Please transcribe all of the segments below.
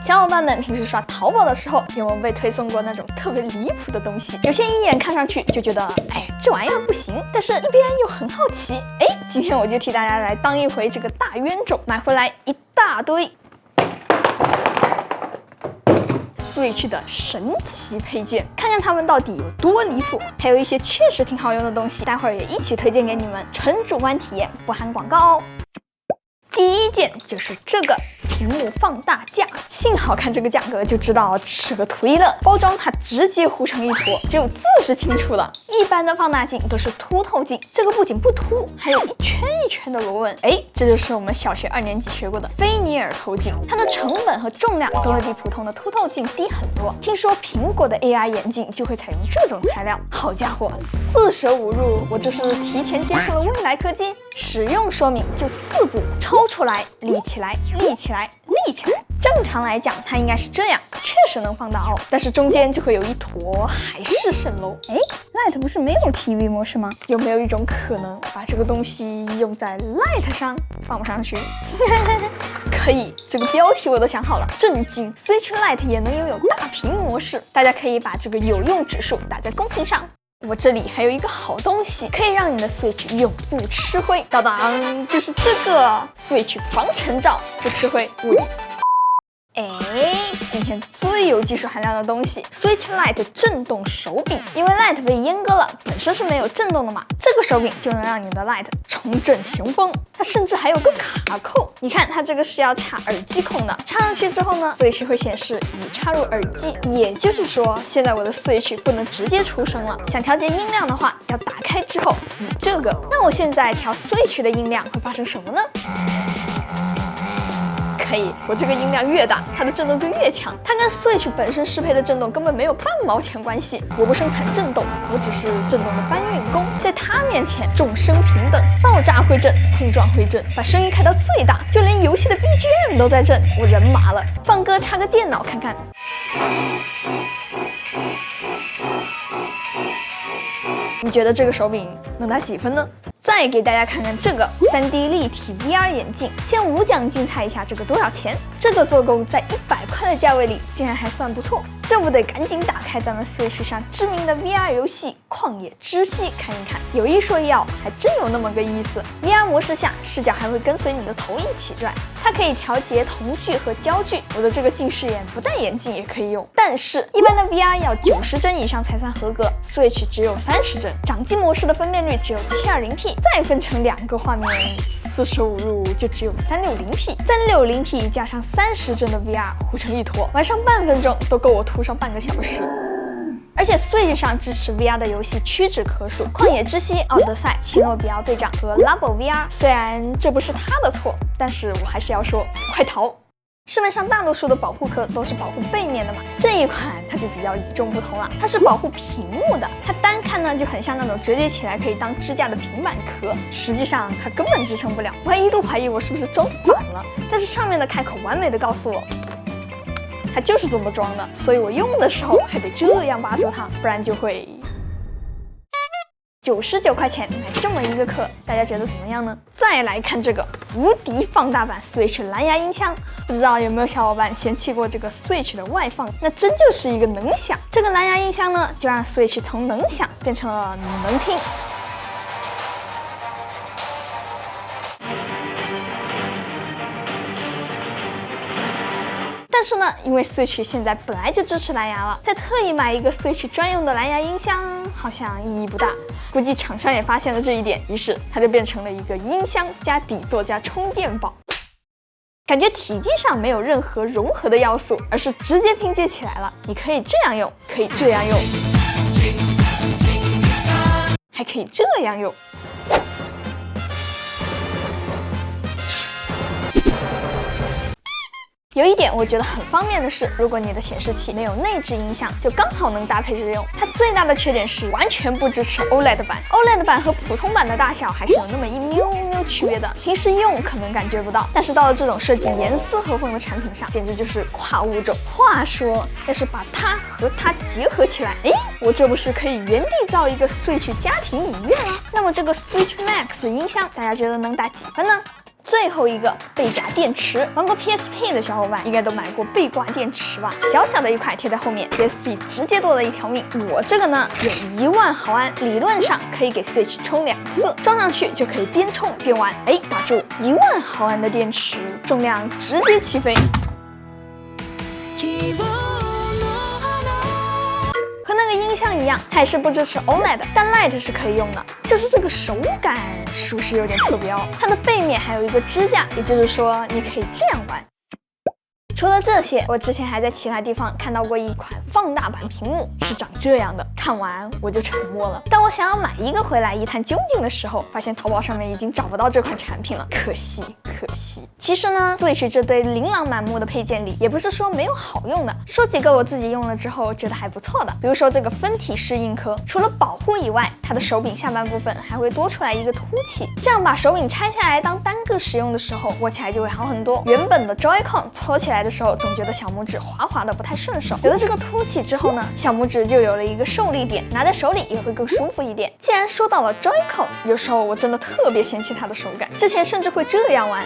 小伙伴们平时刷淘宝的时候，有没有被推送过那种特别离谱的东西？有些一眼看上去就觉得，哎，这玩意儿不行，但是一边又很好奇。哎，今天我就替大家来当一回这个大冤种，买回来一大堆Switch 的神奇配件，看看它们到底有多离谱，还有一些确实挺好用的东西，待会儿也一起推荐给你们，纯主观体验，不含广告哦。第一件就是这个屏幕放大架，幸好看这个价格就知道吃个推了。包装它直接糊成一坨，只有字是清楚的。一般的放大镜都是凸透镜，这个不仅不凸，还有一圈一圈的螺纹。哎，这就是我们小学2年级学过的菲涅尔透镜，它的成本和重量都会比普通的凸透镜低很多。听说苹果的 AR 眼镜就会采用这种材料。好家伙，四舍五入，我这是提前接受了未来科技。使用说明就4步：抽出来，立起来，立起来，立起来。正常来讲，它应该是这样，确实能放大哦，但是中间就会有一坨海市蜃楼。哎 ，Lite 不是没有 TV 模式吗？有没有一种可能，把这个东西用在 Lite 上？放不上去。可以，这个标题我都想好了，震惊 ！Switch Lite 也能拥有大屏模式，大家可以把这个有用指数打在公屏上。我这里还有一个好东西，可以让你的 Switch 永不吃灰。当当，就是这个 Switch 防尘罩，不吃灰，物理。哎，今天最有技术含量的东西 ，Switch Lite 震动手柄。因为 Lite 被阉割了，本身是没有震动的嘛，这个手柄就能让你的 Lite 重振雄风。它甚至还有个卡扣，你看它这个是要插耳机孔的，插上去之后呢 ，Switch 会显示已插入耳机。也就是说，现在我的 Switch 不能直接出声了，想调节音量的话，要打开之后以这个。那我现在调 Switch 的音量会发生什么呢？可以，我这个音量越大，它的震动就越强。它跟 Switch 本身适配的震动根本没有半毛钱关系。我不生产震动，我只是震动的搬运工。在它面前，众生平等，爆炸会震，碰撞会震，把声音开到最大，就连游戏的 BGM 都在震，我人麻了。放歌插个电脑看看。你觉得这个手柄能打几分呢？再给大家看看这个 3D 立体 VR 眼镜，先无奖竞猜一下这个多少钱？这个做工在100块的价位里竟然还算不错，这不得赶紧打开咱们 Switch 上知名的 VR 游戏《旷野之息》看一看。有一说一哦，还真有那么个意思。VR 模式下，视角还会跟随你的头一起转，它可以调节瞳距和焦距。我的这个近视眼不戴眼镜也可以用，但是一般的 VR 要90帧以上才算合格 ，Switch 只有30帧，掌机模式的分辨率只有720P。再分成2个画面，四舍五入就只有360P，360P 加上30帧的 VR 糊成一坨，玩上半分钟都够我涂上半个小时。而且 Switch 上支持 VR 的游戏屈指可数，《旷野之息》、《奥德赛》、《奇诺比奥队长》和 Labo VR。虽然这不是他的错，但是我还是要说，快逃！市面上大多数的保护壳都是保护背面的嘛，这一款它就比较与众不同了，它是保护屏幕的。它单看呢就很像那种折叠起来可以当支架的平板壳，实际上它根本支撑不了。我还一度怀疑我是不是装反了，但是上面的开口完美的告诉我，它就是这么装的，所以我用的时候还得这样扒住它，不然就会。99块钱买这么一个壳，大家觉得怎么样呢？再来看这个无敌放大版 Switch 蓝牙音箱，不知道有没有小伙伴嫌弃过这个 Switch 的外放？那真就是一个能响。这个蓝牙音箱呢，就让 Switch 从能响变成了能听。但是呢，因为 Switch 现在本来就支持蓝牙了，再特意买一个 Switch 专用的蓝牙音箱，好像意义不大。估计厂商也发现了这一点，于是它就变成了一个音箱加底座加充电宝。感觉体积上没有任何融合的要素，而是直接拼接起来了。你可以这样用，可以这样用，还可以这样用。有一点我觉得很方便的是，如果你的显示器没有内置音箱，就刚好能搭配着用。它最大的缺点是完全不支持 OLED 版，OLED 版和普通版的大小还是有那么一喵喵区别的，平时用可能感觉不到，但是到了这种设计严丝合缝的产品上，简直就是跨物种。话说，要是把它和它结合起来，哎，我这不是可以原地造一个 Switch 家庭影院了？那么这个 Switch Max 音箱，大家觉得能打几分呢？最后一个背夹电池，玩过 PSP 的小伙伴应该都买过背挂电池吧？小小的一块贴在后面 ，PSP 直接多了一条命。我这个呢有10000毫安，理论上可以给 Switch 充2次，装上去就可以边充边玩。哎，打住，10000毫安的电池，重量直接起飞。和那个音像一样，它也是不支持 OLED， 但 Lite 是可以用的。就是这个手感属实有点特别哦。它的背面还有一个支架，也就是说你可以这样玩。除了这些，我之前还在其他地方看到过一款放大版屏幕，是长这样的。看完我就沉默了。当我想要买一个回来一探究竟的时候，发现淘宝上面已经找不到这款产品了，可惜。其实呢，Switch这堆琳琅满目的配件里，也不是说没有好用的。说几个我自己用了之后觉得还不错的，比如说这个分体式硬壳，除了保护以外，它的手柄下半部分还会多出来一个凸起，这样把手柄拆下来当单个使用的时候，握起来就会好很多。原本的 Joy-Con 搓起来的时候，总觉得小拇指滑滑的不太顺手。有了这个凸起之后呢，小拇指就有了一个受力点，拿在手里也会更舒服一点。既然说到了 Joy-Con， 有时候我真的特别嫌弃它的手感，之前甚至会这样玩。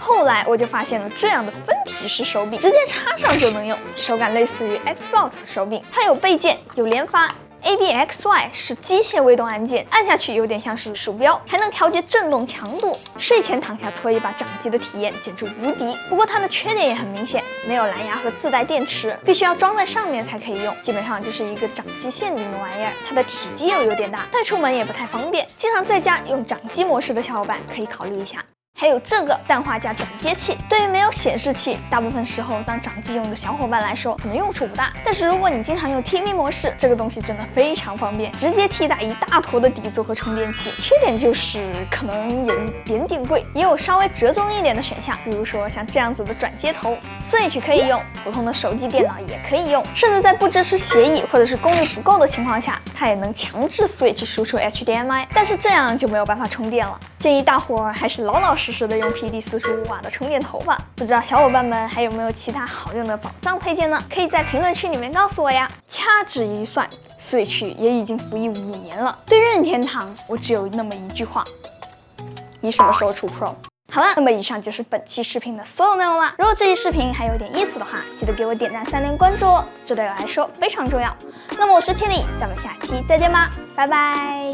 后来我就发现了这样的分体式手柄，直接插上就能用，手感类似于 Xbox 手柄。它有背键，有连发。ADXY 是机械微动按键，按下去有点像是鼠标，还能调节震动强度。睡前躺下搓一把掌机的体验简直无敌。不过它的缺点也很明显，没有蓝牙和自带电池，必须要装在上面才可以用，基本上就是一个掌机限定的玩意儿。它的体积又有点大，带出门也不太方便，经常在家用掌机模式的小伙伴可以考虑一下。还有这个氮化镓转接器，对于没有显示器，大部分时候当掌机用的小伙伴来说，可能用处不大。但是如果你经常用 TV 模式，这个东西真的非常方便，直接替代一大坨的底座和充电器。缺点就是可能有一点点贵，也有稍微折中一点的选项，比如说像这样子的转接头 ，Switch 可以用，普通的手机、电脑也可以用，甚至在不支持协议或者是功率不够的情况下，它也能强制 Switch 输出 HDMI， 但是这样就没有办法充电了。建议大伙儿还是老老实实的用 PD45瓦的充电头吧。不知道小伙伴们还有没有其他好用的宝藏配件呢？可以在评论区里面告诉我呀。掐指一算 ，Switch 也已经服役5年了。对任天堂，我只有那么一句话：你什么时候出 Pro？ 好了，那么以上就是本期视频的所有内容啦。如果这期视频还有点意思的话，记得给我点赞、3连关注哦，这对我来说非常重要。那么我是千里，咱们下期再见吧，拜拜。